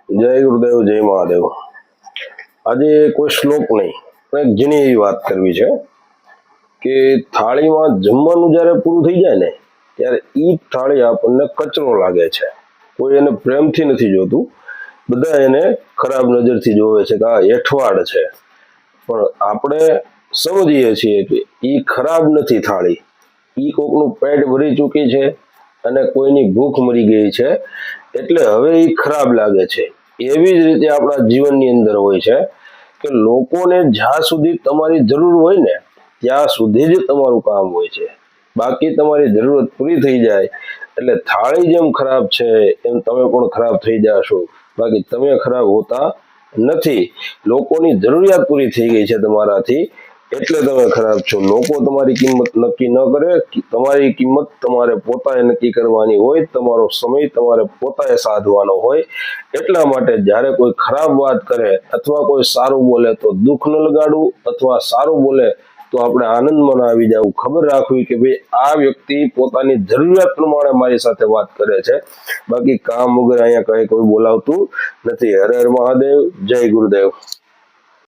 જય ગુરુદેવ, જય મહાદેવ। આજે કોઈ શ્લોક નહીં પણ એક ઝીણી એવી વાત કરવી છે કે થાળીમાં જમવાનું જ્યારે પૂરું થઈ જાય ને ત્યારે ઈ થાળી આપણને કચરો લાગે છે। કોઈ એને પ્રેમથી નથી જોતું, બધા એને ખરાબ નજરથી જોવે છે કે આ એઠવાડ છે। પણ આપણે સમજીએ છીએ કે ઈ ખરાબ નથી થાળી, ઈ કોકનું પેટ ભરી ચૂકી છે અને કોઈની ભૂખ મરી ગઈ છે એટલે હવે ઈ ખરાબ લાગે છે। એવી જ રીતે આપણા જીવનની અંદર હોય છે કે લોકોને જ્યાં સુધી તમારી જરૂર હોય ને ત્યાં સુધી જ તમારું કામ હોય છે, બાકી તમારી જરૂરત પૂરી થઈ જાય એટલે થાળી જેમ ખરાબ છે એમ તમે પણ ખરાબ થઈ જાશો, બાકી તમે ખરાબ હોતા નથી। લોકોની જરૂરિયાત પૂરી થઈ ગઈ છે તમારાથી એટલે તમે ખરાબ છો। લોકો તમારી કિંમત નક્કી ન કરે, તમારી કિંમત તમારે પોતાએ નક્કી કરવાની હોય, તમારો સમય તમારે પોતાએ સાધવાનો હોય। એટલા માટે જ્યારે કોઈ ખરાબ વાત કરે અથવા કોઈ સારું બોલે તો દુઃખ ન લગાડવું, અથવા સારું બોલે તો આપણે આનંદમાં ના આવી જવું। ખબર રાખવી કે ભાઈ આ વ્યક્તિ પોતાની જરૂરિયાત પ્રમાણે મારી સાથે વાત કરે છે, બાકી કામ વગર અહીંયા કઈ કોઈ બોલાવતું નથી। હર હર મહાદેવ, જય ગુરુદેવ।